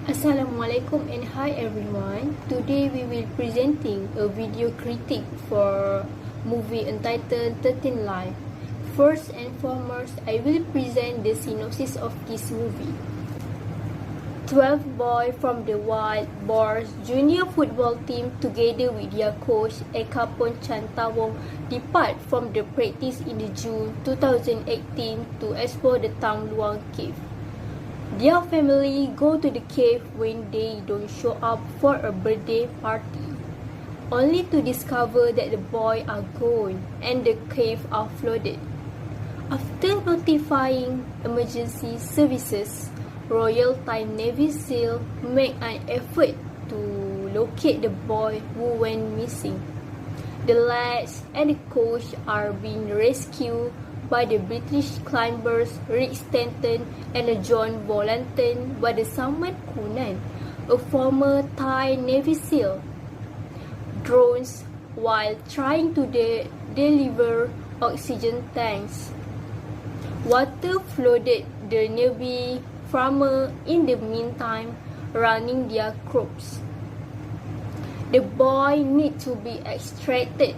Assalamualaikum and hi everyone. Today we will presenting a video critique for movie entitled 13 Life. First and foremost, I will present the synopsis of this movie. 12 boys from the Wild Boars junior football team together with their coach Ekapon Chantawong depart from the practice in June 2018 to explore the Tam Luang cave. Their family go to the cave when they don't show up for a birthday party, only to discover that the boys are gone and the cave are flooded. After notifying emergency services, Royal Thai Navy SEAL make an effort to locate the boy who went missing. The lads and the coach are being rescued by the British climbers Rick Stanton and John Volanton by the Saman Kunan, a former Thai Navy SEAL. Drones while trying to deliver oxygen tanks. Water flooded the nearby farmer in the meantime running their crops. The boy need to be extracted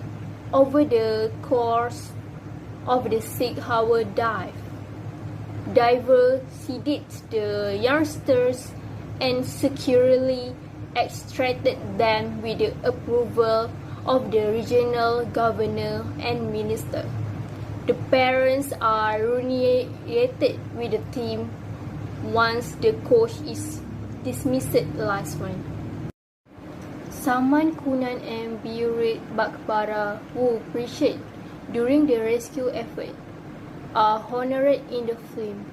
over the course of the 6-hour dive. Diver sedated the youngsters and securely extracted them with the approval of the regional governor and minister. The parents are reunited with the team once the coach is dismissed last month. Saman Kunan and Biurit Bakbara, who appreciate during the rescue effort, are honored in the film.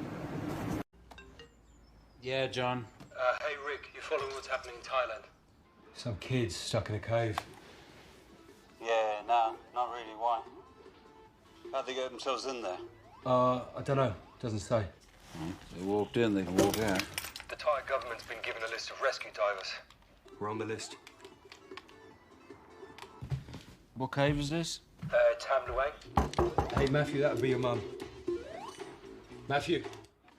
Yeah, John. Hey Rick, you following what's happening in Thailand? Some kids stuck in a cave. Yeah, no, not really. Why? How'd they get themselves in there? I don't know. Doesn't say. They walked in, they can walk out. The Thai government's been given a list of rescue divers. We're on the list. What cave is this? Tam Luang. Hey, Matthew, that would be your mum. Matthew.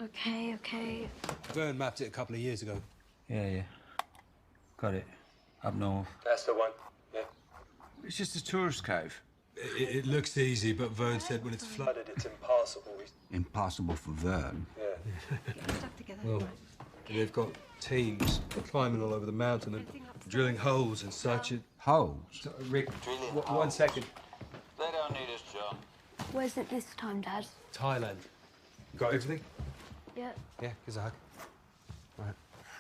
Okay. Vern mapped it a couple of years ago. Yeah. Got it. Up north. That's the one. Yeah. It's just a tourist cave. It looks easy, but Vern said when it's flooded. It's impassable. Impossible for Vern. Yeah. Stuff together. Well, they've got teams climbing all over the mountain and drilling holes and such. Holes? Rick, Drilling one holes. second. They don't need us, John. Where's it this time, Dad? Thailand. You got everything? Yeah. Yeah, here's a hug. Right.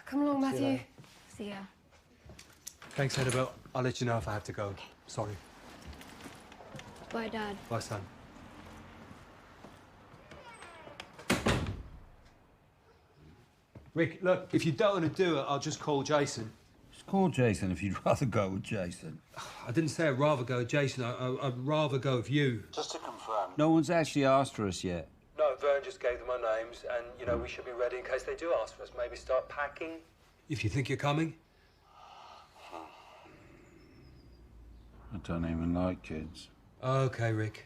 Come along, See you Matthew. later. See ya. Thanks, Annabelle. I'll let you know if I have to go. Sorry. Bye, Dad. Bye, son. Rick, look, if you don't want to do it, I'll just call Jason. Just call Jason if you'd rather go with Jason. I didn't say I'd rather go with Jason. I'd rather go with you. Just to confirm. No one's actually asked for us yet. No, Vern just gave them our names, and we should be ready in case they do ask for us. Maybe start packing. If you think you're coming. I don't even like kids. Okay, Rick.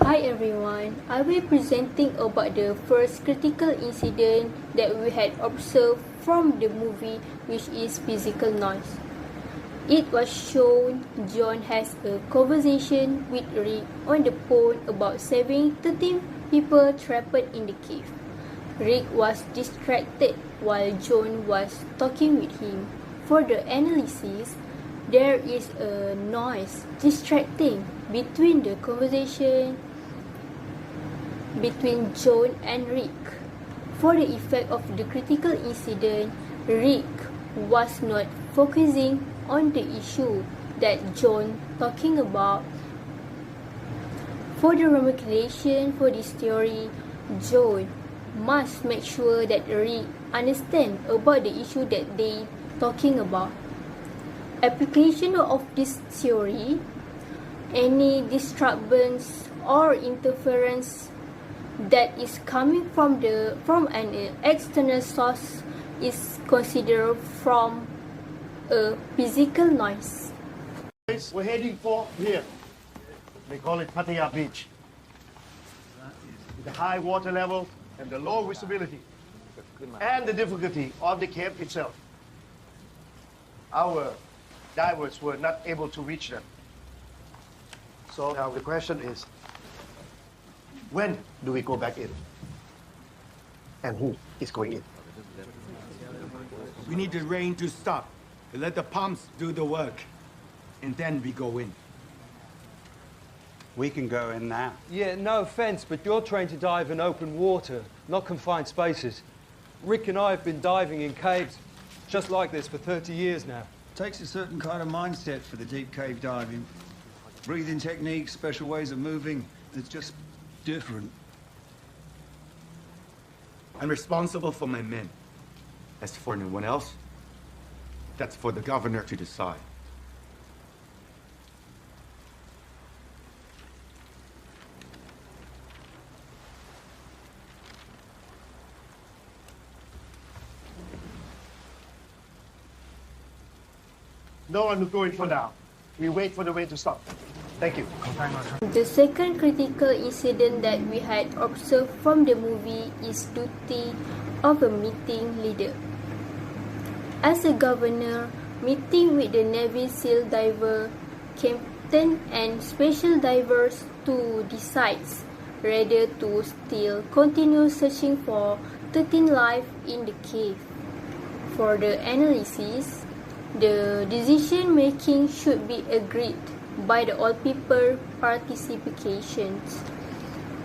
Hi everyone, I will be presenting about the first critical incident that we had observed from the movie, which is physical noise. It was shown John has a conversation with Rick on the phone about saving 13 people trapped in the cave. Rick was distracted while John was talking with him. For the analysis, there is a noise distracting between the conversation between John and Rick. For the effect of the critical incident, Rick was not focusing on the issue that John talking about. For the ramification for this theory, John must make sure that Rick understand about the issue that they talking about. Application of this theory, any disturbance or interference that is coming from an external source is considered from a physical noise. We're heading for here. They call it Pattaya Beach. the high water level and the low visibility, and the difficulty of the cave itself. Our divers were not able to reach them. So now the question is, when do we go back in? And who is going in? We need the rain to stop. Let the pumps do the work. And then we go in. We can go in now. Yeah, no offence, but you're trained to dive in open water, not confined spaces. Rick and I have been diving in caves just like this for 30 years now. Takes a certain kind of mindset for the deep cave diving. Breathing techniques, special ways of moving. It's just different. I'm responsible for my men. As for anyone else, that's for the governor to decide. No one will go in for now. We wait for the rain to stop. Thank you. The second critical incident that we had observed from the movie is duty of a meeting leader. As a governor, meeting with the Navy SEAL diver, captain and special divers to decide whether to still continue searching for 13 life in the cave. For the analysis, the decision making should be agreed by the all people participations.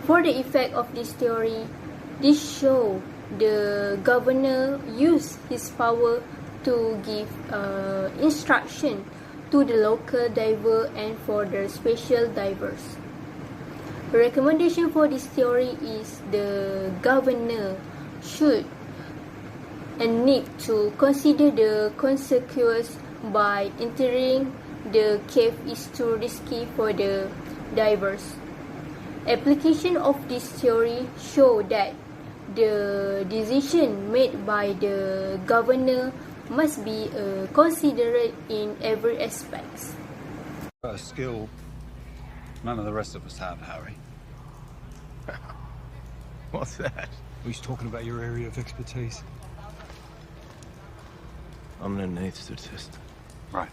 For the effect of this theory, this show the governor used his power to give instruction to the local diver and for the special divers. The recommendation for this theory is the governor should and need to consider the consequences by entering the cave is too risky for the divers. Application of this theory show that the decision made by the governor must be considered in every aspect. A skill none of the rest of us have, Harry. What's that? He's talking about your area of expertise. I'm an anaesthetist. Right.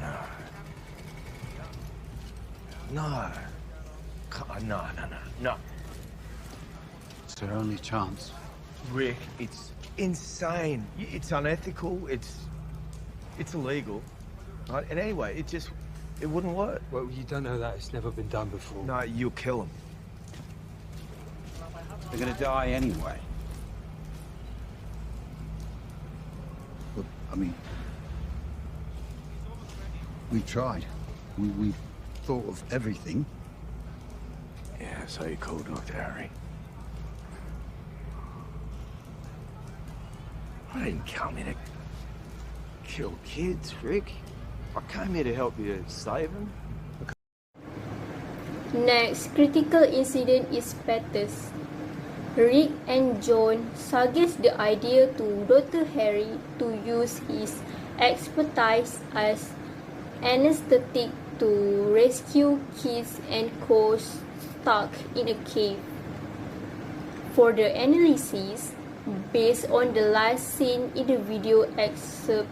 No. No. No. It's their only chance. Rick, it's insane. It's unethical. It's illegal. Right? And anyway, it wouldn't work. Well, you don't know that. It's never been done before. No, you'll kill him. They're gonna die anyway. Look, I mean, we tried. We thought of everything. Yeah, that's how you call Dr. Harry. I didn't come here to kill kids, Rick. I came here to help you save them. Next critical incident is Peters. Rick and John suggest the idea to Dr. Harry to use his expertise as anesthetic to rescue kids and cows stuck in a cave. For the analysis, based on the last scene in the video excerpt,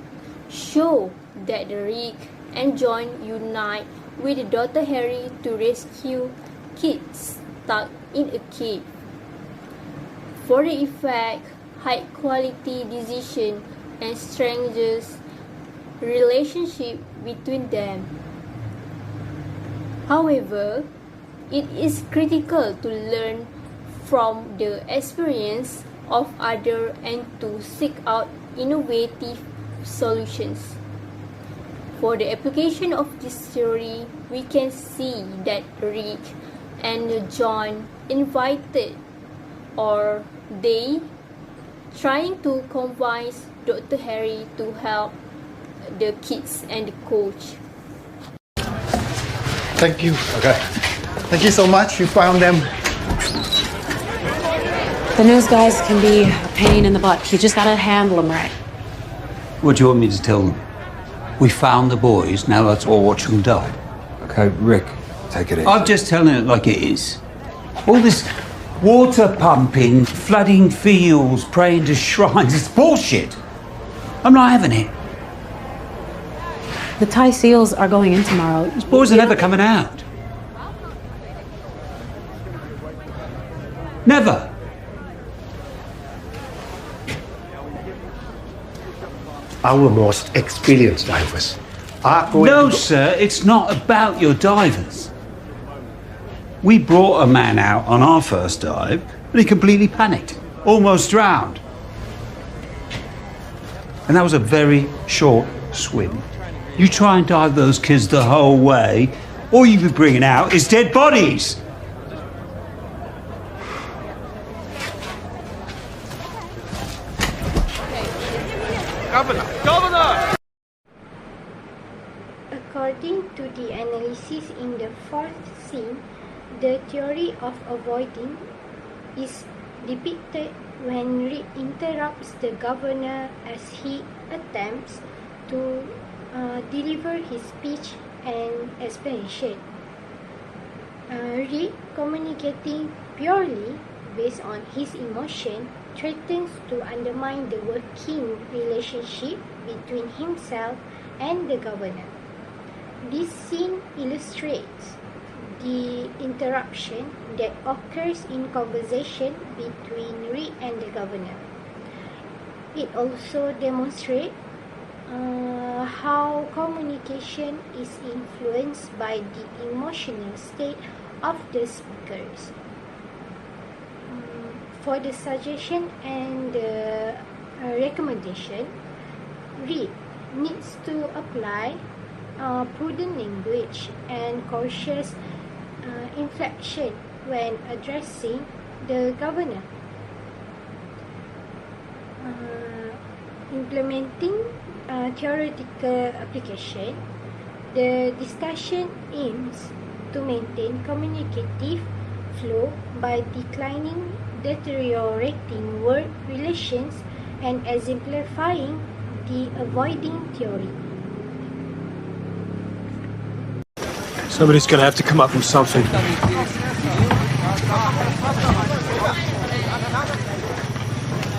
show that Rick and John unite with Dr. Harry to rescue kids stuck in a cave. For the effect, high quality decision and strengthens relationship between them. However, it is critical to learn from the experience of others and to seek out innovative solutions. For the application of this theory, we can see that Rick and John invited or they trying to convince Dr. Harry to help the kids and the coach. Thank you. Okay. Thank you so much. You found them. The news guys can be a pain in the butt. You just gotta handle them right. What do you want me to tell them? We found the boys, now let's all watch them die. Okay, Rick, Take it easy. I'm just telling it like it is. All this water pumping, flooding fields, praying to shrines, it's bullshit. I'm not having it. The Thai seals are going in tomorrow. These boys are never coming out. Never. Our most experienced divers are going No, to... sir, it's not about your divers. We brought a man out on our first dive, and he completely panicked, almost drowned. And that was a very short swim. You try and dive those kids the whole way, all you'll be bringing out is dead bodies. Governor! According to the analysis in the fourth scene, the theory of avoiding is depicted when Reed interrupts the governor as he attempts to deliver his speech and explanation. Reed, communicating purely based on his emotion, threatens to undermine the working relationship between himself and the governor. This scene illustrates the interruption that occurs in conversation between Reed and the governor. It also demonstrates how communication is influenced by the emotional state of the speakers. For the suggestion and the recommendation, Reed needs to apply prudent language and cautious inflection when addressing the governor. Implementing theoretical application, the discussion aims to maintain communicative flow by declining deteriorating work relations and exemplifying the avoiding theory. Somebody's gonna have to come up with something.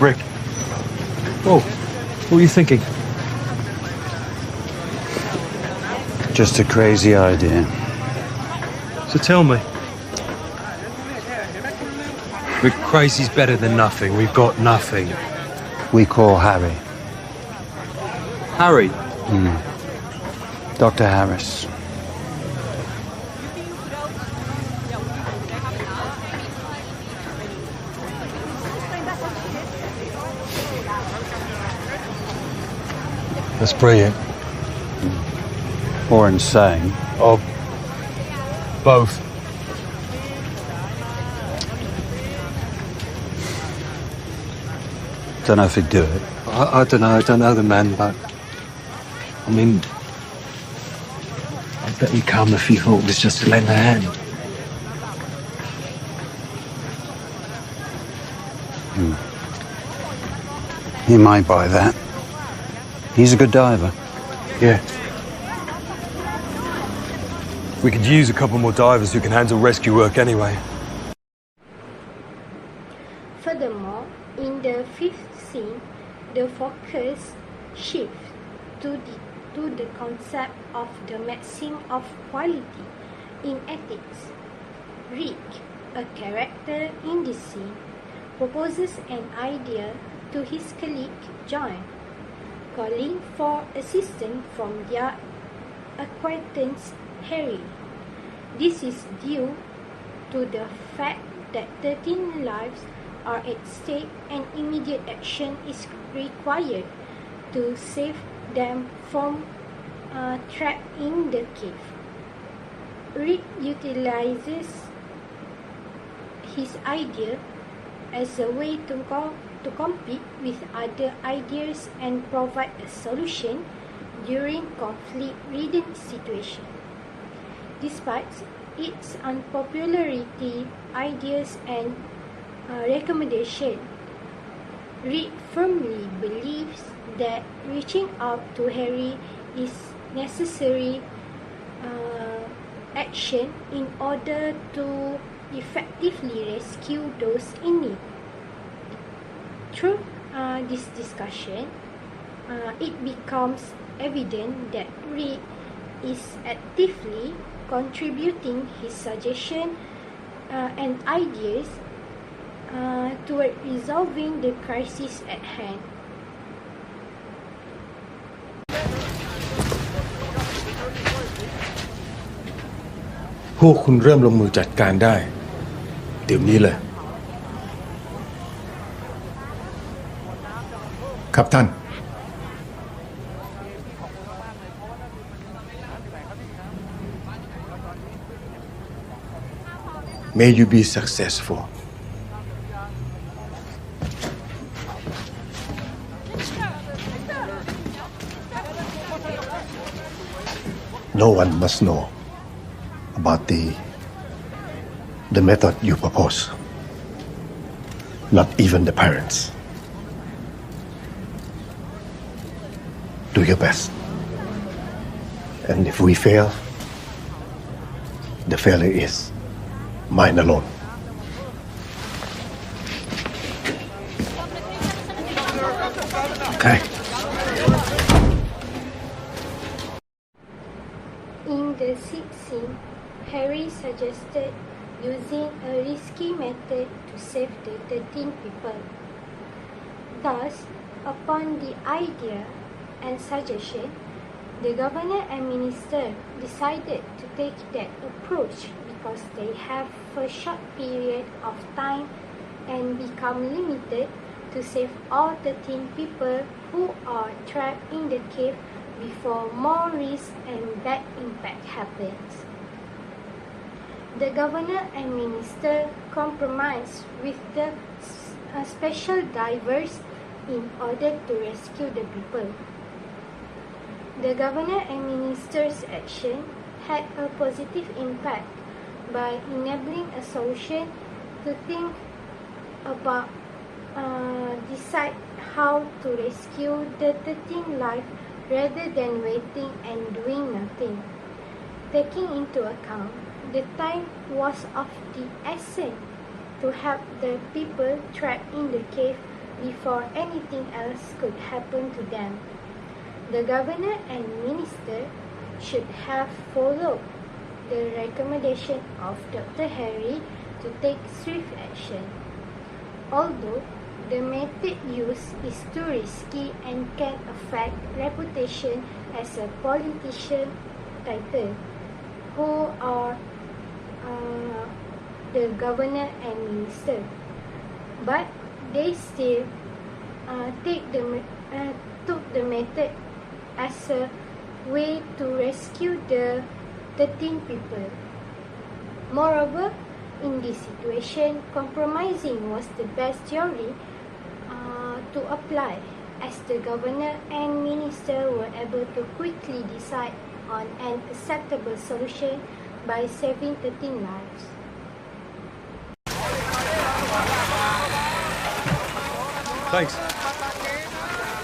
Rick. Oh, what were you thinking? Just a crazy idea. So tell me. Rick, crazy's better than nothing. We've got nothing. We call Harry. Harry? Dr. Harris. That's brilliant. Or insane. Or both. Don't know if he'd do it. I don't know. I don't know the man, but I mean, I bet he'd come if he thought it was just to lend a hand. He might buy that. He's a good diver. Yeah. We could use a couple more divers who can handle rescue work anyway. Furthermore, in the fifth scene, the focus shifts to the concept of the maxim of quality in ethics. Rick, a character in this scene, proposes an idea to his colleague John, calling for assistance from their acquaintance Harry. This is due to the fact that 13 lives are at stake and immediate action is required to save them from trapped in the cave. Rick utilizes his idea as a way to compete with other ideas and provide a solution during conflict-ridden situations. Despite its unpopularity, ideas and recommendation, Reed firmly believes that reaching out to Harry is necessary action in order to effectively rescue those in need. Through this discussion, it becomes evident that Rick is actively contributing his suggestions and ideas toward resolving the crisis at hand. พวกคุณเริ่มลงมือจัดการได้เดี๋ยวนี้เลย ครับท่าน May you be successful. No one must know about the method you propose. Not even the parents. Do your best. And if we fail, the failure is mine alone. Okay. In the sixth scene, Harry suggested using a risky method to save the 13 people. Thus, upon the idea and suggestion, the governor and minister decided to take that approach because they have a short period of time and become limited to save all 13 people who are trapped in the cave before more risk and bad impact happens. The governor and minister compromised with the special divers in order to rescue the people. The governor and minister's action had a positive impact by enabling a solution to think about decide how to rescue the 13 lives rather than waiting and doing nothing. Taking into account the time was of the essence to help the people trapped in the cave before anything else could happen to them. The governor and minister should have followed the recommendation of Dr. Harry to take swift action. Although the method used is too risky and can affect reputation as a politician title, who are the governor and minister, but they still took the method as a way to rescue the 13 people. Moreover, in this situation, compromising was the best theory to apply, as the governor and minister were able to quickly decide on an acceptable solution by saving 13 lives. Thanks.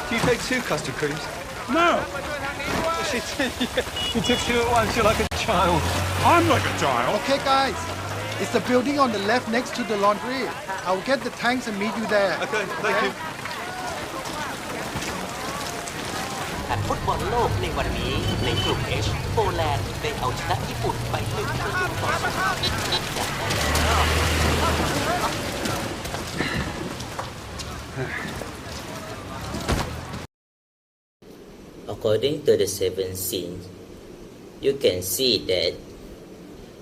Do you take 2 custard creams? No! She took 2 at once. You're like a child. I'm like a child. Okay, guys. It's the building on the left next to the laundry. I'll get the tanks and meet you there. Okay, thank you. ฟุตบอลโลกในวันนี้ในกลุ่ม H โปแลนด์ได้เอาชนะญี่ปุ่นไปAccording to the 7th scene, you can see that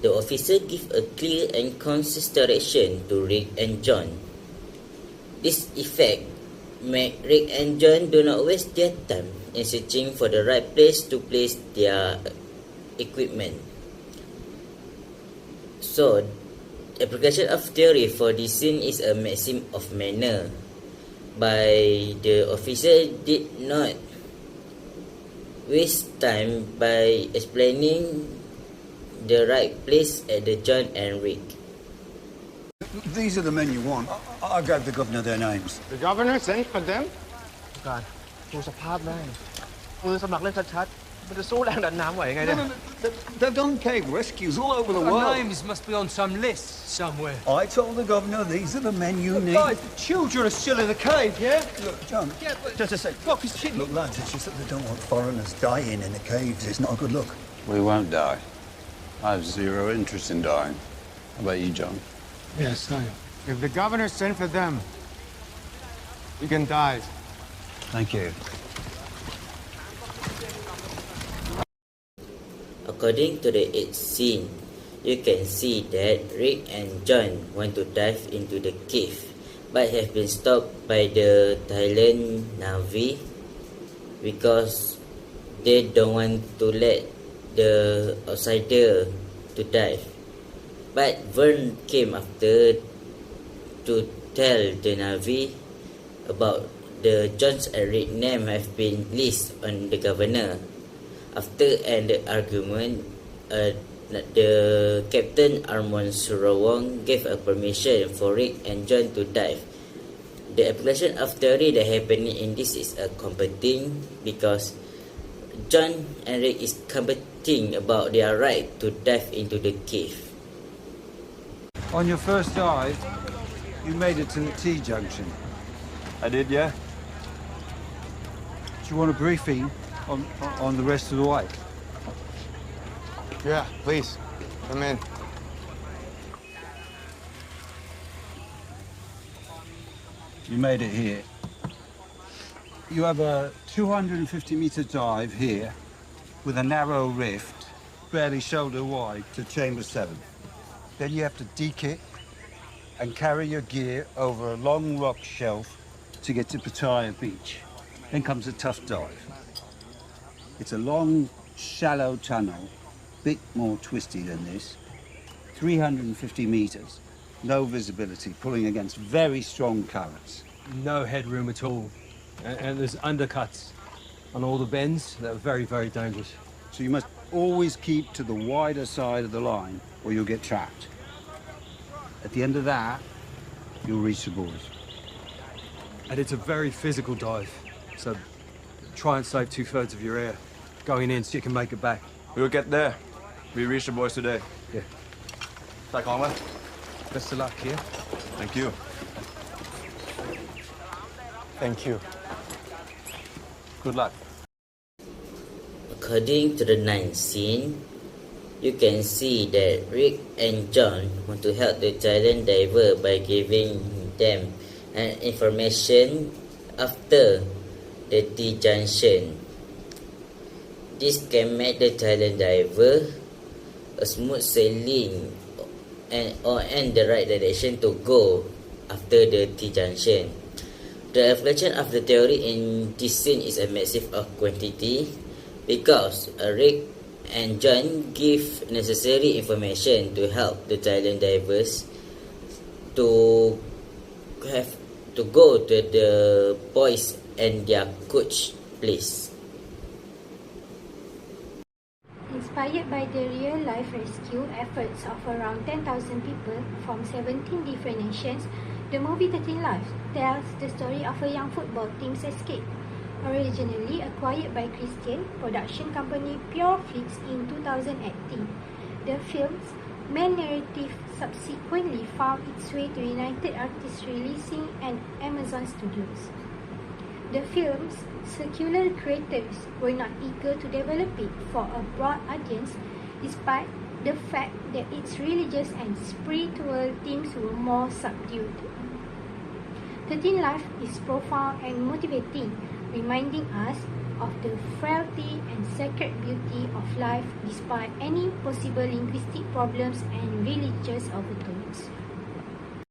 the officer give a clear and concise direction to Rick and John. This effect make Rick and John do not waste their time in searching for the right place to place their equipment. So, application of theory for this scene is a maxim of manner. By the officer did not waste time by explaining the right place at the John and Rick. These are the men you want. I gave the governor their names. The governor sent for them? การดูสภาพแม่งมือสมัครเล่นชัด มันจะสู้แรงดันน้ำไหวยังไงเนี่ย They've done cave rescues all over the Our world. names must be on some list somewhere. I told the governor these are the men you need. Guys, the children are still in the cave, yeah? Look, John, just a sec. Look, lads, it's just that they don't want foreigners dying in the caves. It's not a good look. We won't die. I have zero interest in dying. How about you, John? Yeah, same. If the governor sent for them, we can die. Thank you. According to the 8th scene, you can see that Rick and John want to dive into the cave, but have been stopped by the Thailand Navy because they don't want to let the outsider to dive. But Vern came after to tell the Navy about the John's and Rick name have been listed on the governor. After an argument, the Captain Armon Surawong gave a permission for Rick and John to dive. The application of theory that happening in this is a competing because John and Rick is competing about their right to dive into the cave. On your first dive, you made it to the T-junction. I did, yeah. Do you want a briefing on the rest of the way? Yeah, please. Come in. You made it here. You have a 250-meter dive here with a narrow rift, barely shoulder wide, to chamber 7. Then you have to dekit and carry your gear over a long rock shelf to get to Pattaya Beach. Then comes a tough dive. It's a long, shallow tunnel, bit more twisty than this, 350 meters, no visibility, pulling against very strong currents. No headroom at all. And there's undercuts on all the bends that are very, very dangerous. So you must always keep to the wider side of the line or you'll get trapped. At the end of that, you'll reach the borders. And it's a very physical dive, so try and save 2/3 of your air going in so you can make it back. We'll get there. We reached the boys today. Yeah. Best of luck here. Thank you. Thank you. Good luck. According to the 9th scene, you can see that Rick and John want to help the Thailand diver by giving them an information after the T-junction. This can make the Thailand diver a smooth sailing or in the right direction to go after the T-junction. The application of the theory in this scene is a massive of quantity because Rick and John give necessary information to help the Thailand divers to have to go to the boys and their coach place. Inspired by the real-life rescue efforts of around 10,000 people from 17 different nations, the movie 13 Lives tells the story of a young football team's escape. Originally acquired by Christian production company Pure Flix in 2018, the film's main narrative subsequently found its way to United Artists Releasing and Amazon Studios. The film's circular creators were not eager to develop it for a broad audience despite the fact that its religious and spiritual themes were more subdued. 13 Life is profound and motivating, reminding us of the frailty and sacred beauty of life despite any possible linguistic problems and religious overtones.